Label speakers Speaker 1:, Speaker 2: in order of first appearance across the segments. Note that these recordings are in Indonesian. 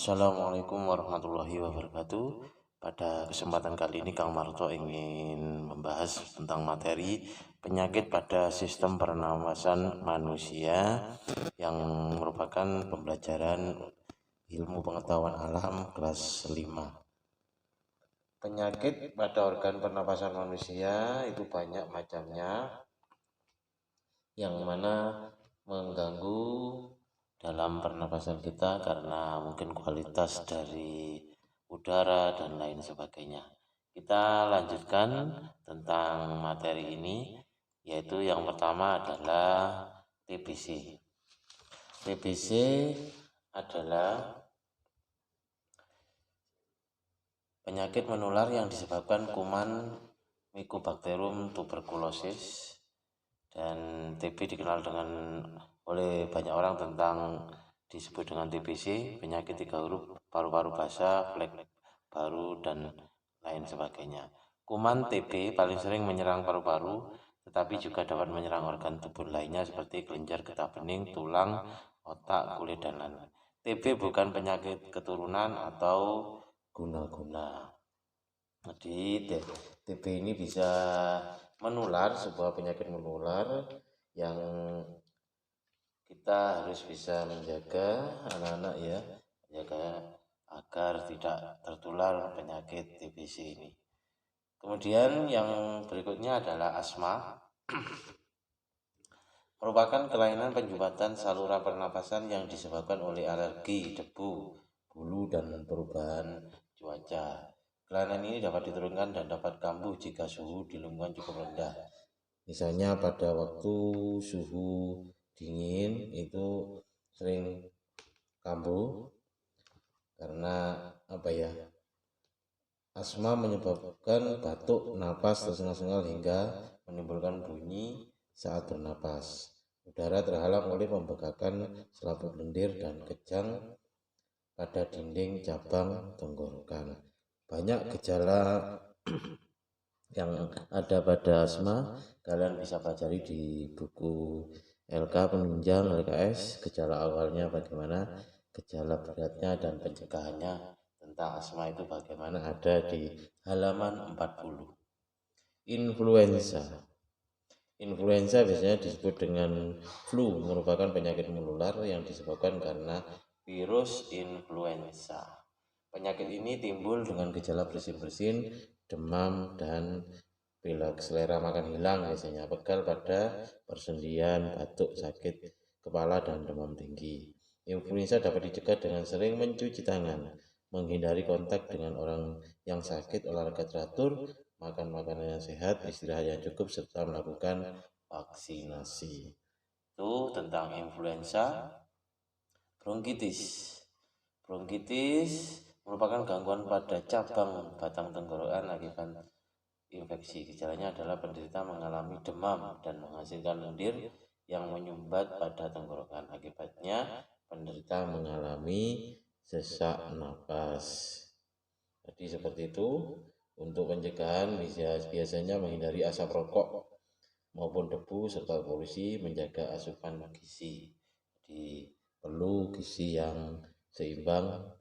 Speaker 1: Assalamualaikum warahmatullahi wabarakatuh. Pada kesempatan kali ini Kang Marto ingin membahas tentang materi penyakit pada sistem pernafasan manusia yang merupakan pembelajaran ilmu pengetahuan alam kelas 5. Penyakit pada organ pernafasan manusia itu banyak macamnya, yang mana mengganggu dalam pernapasan kita karena mungkin kualitas dari udara dan lain sebagainya. Kita lanjutkan tentang materi ini, yaitu yang pertama adalah TBC. TBC adalah penyakit menular yang disebabkan kuman Mycobacterium tuberculosis, dan TB dikenal oleh banyak orang disebut dengan TBC, penyakit 3 huruf, paru-paru basah, flek baru, dan lain sebagainya. Kuman TB paling sering menyerang paru-paru, tetapi juga dapat menyerang organ tubuh lainnya seperti kelenjar getah bening, tulang, otak, kulit, dan lain-lain. TB bukan penyakit keturunan atau guna-guna. Jadi TB ini bisa menular, sebuah penyakit menular yang kita harus bisa menjaga anak-anak menjaga agar tidak tertular penyakit TBC ini. Kemudian yang berikutnya adalah asma. Merupakan kelainan penjembatan saluran pernapasan yang disebabkan oleh alergi, debu, bulu, dan perubahan cuaca. Kelainan ini dapat diturunkan dan dapat kambuh jika suhu di lingkungan cukup rendah. Misalnya pada waktu suhu dingin itu sering kambuh karena asma menyebabkan batuk, napas tersengal-sengal hingga menimbulkan bunyi saat bernapas. Udara terhalang oleh pembekakan selaput lendir dan kejang pada dinding cabang tenggorokan. Banyak gejala yang ada pada asma kalian bisa pelajari di buku LK penunjang LKS. Gejala awalnya bagaimana, gejala beratnya, dan pencegahannya tentang asma itu bagaimana, ada di halaman 40. Influenza biasanya disebut dengan flu, merupakan penyakit menular yang disebabkan karena virus influenza. Penyakit ini timbul dengan gejala bersin-bersin, demam, dan pilek. Selera makan hilang, biasanya pegal pada persendian, batuk, sakit kepala, dan demam tinggi. Influenza dapat dicegah dengan sering mencuci tangan, menghindari kontak dengan orang yang sakit, olahraga teratur, makan makanan yang sehat, istirahat yang cukup, serta melakukan vaksinasi. Itu tentang influenza. Bronkitis merupakan gangguan pada cabang batang tenggorokan akibat infeksi. Gejalanya adalah penderita mengalami demam dan menghasilkan lendir yang menyumbat pada tenggorokan. Akibatnya penderita mengalami sesak napas. Jadi seperti itu. Untuk pencegahan biasanya menghindari asap rokok maupun debu serta polusi, menjaga asupan gizi. Jadi perlu gizi yang seimbang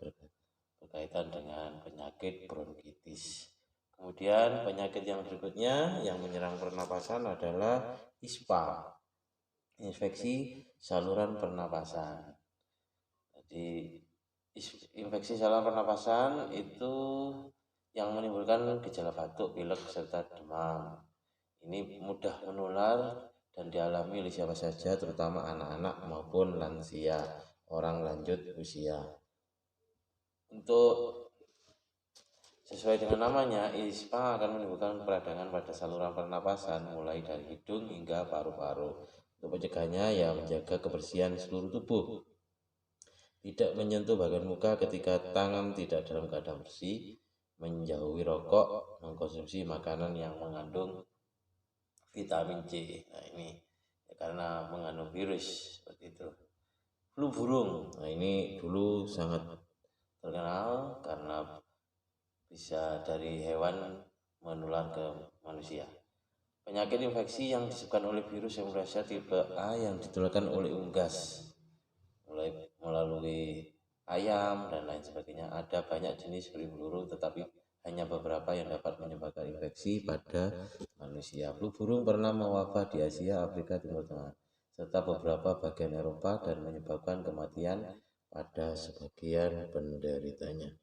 Speaker 1: berkaitan dengan penyakit bronkitis. Kemudian penyakit yang berikutnya yang menyerang pernapasan adalah ISPA, infeksi saluran pernapasan. Jadi infeksi saluran pernapasan itu yang menimbulkan gejala batuk, pilek, serta demam. Ini mudah menular dan dialami oleh siapa saja, terutama anak-anak maupun lansia, orang lanjut usia. Untuk sesuai dengan namanya, ISPA akan menimbulkan peradangan pada saluran pernapasan mulai dari hidung hingga paru-paru. Untuk pencegahannya menjaga kebersihan seluruh tubuh. Tidak menyentuh bagian muka ketika tangan tidak dalam keadaan bersih, menjauhi rokok, mengkonsumsi makanan yang mengandung vitamin C. Nah ini karena mengandung virus seperti itu. Flu burung. Nah ini dulu sangat terkenal karena bisa dari hewan menular ke manusia. Penyakit infeksi yang disebabkan oleh virus influenza tipe A yang ditularkan oleh unggas melalui ayam, dan lain sebagainya. Ada banyak jenis flu burung, tetapi hanya beberapa yang dapat menyebabkan infeksi pada manusia. Flu burung pernah mewabah di Asia, Afrika Timur Tengah, serta beberapa bagian Eropa dan menyebabkan kematian pada sebagian penderitanya.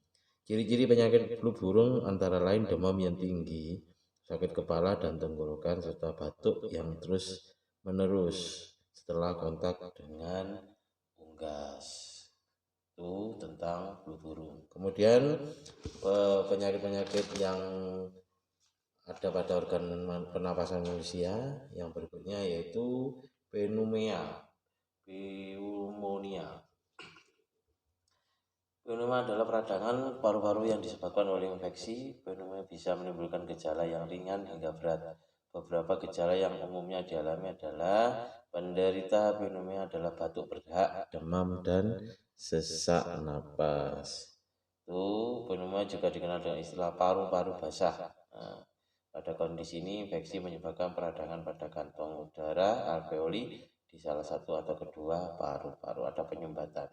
Speaker 1: Ciri-ciri penyakit flu burung antara lain demam yang tinggi, sakit kepala dan tenggorokan, serta batuk yang terus menerus setelah kontak dengan unggas. Itu tentang flu burung. Kemudian penyakit-penyakit yang ada pada organ pernapasan manusia yang berikutnya yaitu pneumonia. Pneumonia adalah peradangan paru-paru yang disebabkan oleh infeksi. Pneumonia bisa menimbulkan gejala yang ringan hingga berat. Beberapa gejala yang umumnya dialami adalah penderita pneumonia adalah batuk berdahak, demam, dan sesak napas. Pneumonia juga dikenal dengan istilah paru-paru basah. Nah, pada kondisi ini infeksi menyebabkan peradangan pada kantong udara alveoli di salah satu atau kedua paru-paru. Ada penyumbatan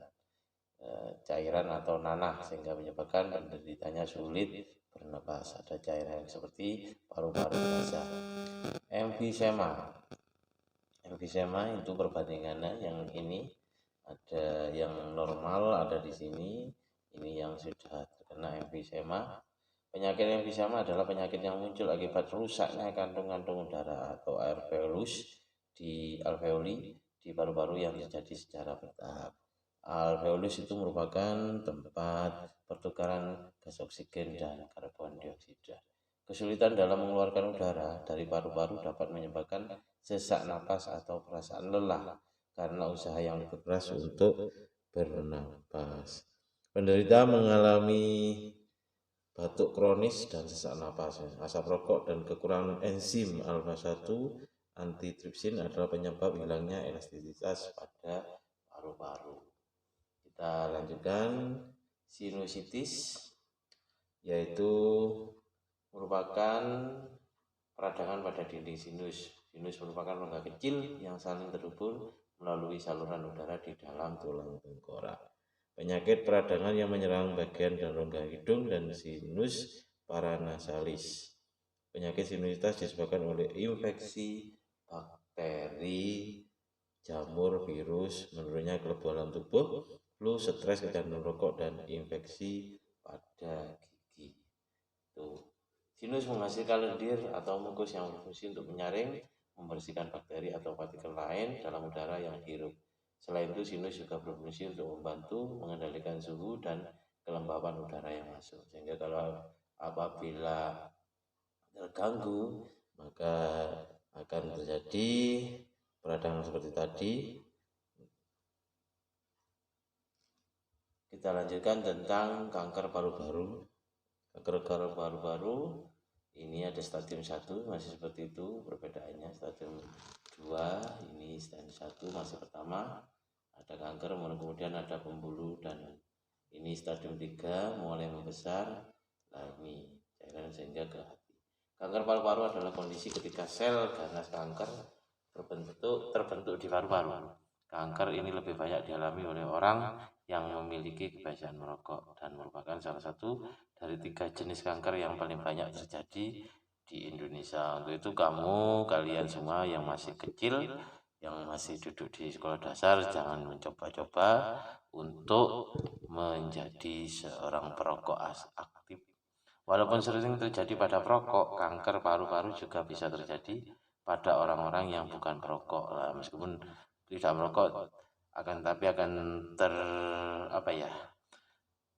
Speaker 1: cairan atau nanah sehingga menyebabkan penderitanya sulit bernapas. Ada cairan seperti paru-paru basah. Emfisema itu perbandingannya, yang ini ada yang normal ada di sini, ini yang sudah terkena emfisema. Penyakit emfisema adalah penyakit yang muncul akibat rusaknya kantung-kantung udara atau alveolus di paru-paru yang terjadi secara bertahap. Alveolus itu merupakan tempat pertukaran gas oksigen dan karbon dioksida. Kesulitan dalam mengeluarkan udara dari paru-paru dapat menyebabkan sesak napas atau perasaan lelah karena usaha yang lebih keras untuk bernapas. Penderita mengalami batuk kronis dan sesak napas. Asap rokok dan kekurangan enzim alfa-1 antitripsin adalah penyebab hilangnya elastisitas pada paru-paru. Kita lanjutkan. Sinusitis yaitu merupakan peradangan pada dinding sinus. Sinus merupakan rongga kecil yang saling terhubung melalui saluran udara di dalam tulang tengkorak. Penyakit peradangan yang menyerang bagian dan rongga hidung dan sinus paranasalis. Penyakit sinusitis disebabkan oleh infeksi bakteri, jamur, virus, menurunnya kekebalan tubuh, flu, stres, kecanduan rokok, dan infeksi pada gigi. Sinus menghasilkan lendir atau mukus yang berfungsi untuk menyaring, membersihkan bakteri atau partikel lain dalam udara yang dihirup. Selain itu, sinus juga berfungsi untuk membantu mengendalikan suhu dan kelembapan udara yang masuk. Sehingga kalau apabila terganggu, maka akan terjadi peradangan seperti tadi. Kita lanjutkan tentang kanker paru-paru. Kanker paru-paru ini ada stadium 1 masih seperti itu perbedaannya. Stadium 2 ini stadium 1 masih pertama ada kanker, kemudian ada pembuluh, dan ini stadium 3 mulai membesar. Nah, ini cairan sehingga ke hati. Kanker paru-paru adalah kondisi ketika sel ganas kanker terbentuk di paru-paru. Kanker ini lebih banyak dialami oleh orang yang memiliki kebiasaan merokok dan merupakan salah satu dari 3 jenis kanker yang paling banyak terjadi di Indonesia. Untuk itu kalian semua yang masih kecil, yang masih duduk di sekolah dasar, jangan mencoba-coba untuk menjadi seorang perokok aktif. Walaupun sering terjadi pada perokok, kanker paru-paru juga bisa terjadi pada orang-orang yang bukan perokok. Meskipun tidak merokok, akan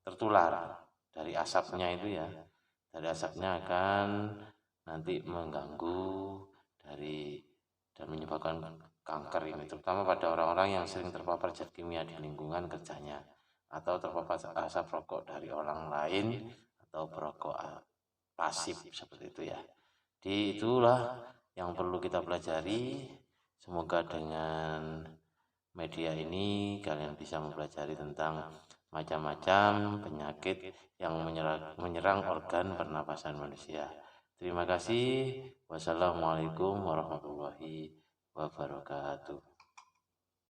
Speaker 1: tertular dari asapnya itu ya. Dari asapnya akan nanti mengganggu dan menyebabkan kanker ini, terutama pada orang-orang yang sering terpapar zat kimia di lingkungan kerjanya atau terpapar asap rokok dari orang lain atau perokok pasif seperti itu ya. Jadi itulah yang perlu kita pelajari. Semoga dengan media ini kalian bisa mempelajari tentang macam-macam penyakit yang menyerang organ pernapasan manusia. Terima kasih. Wassalamualaikum warahmatullahi wabarakatuh.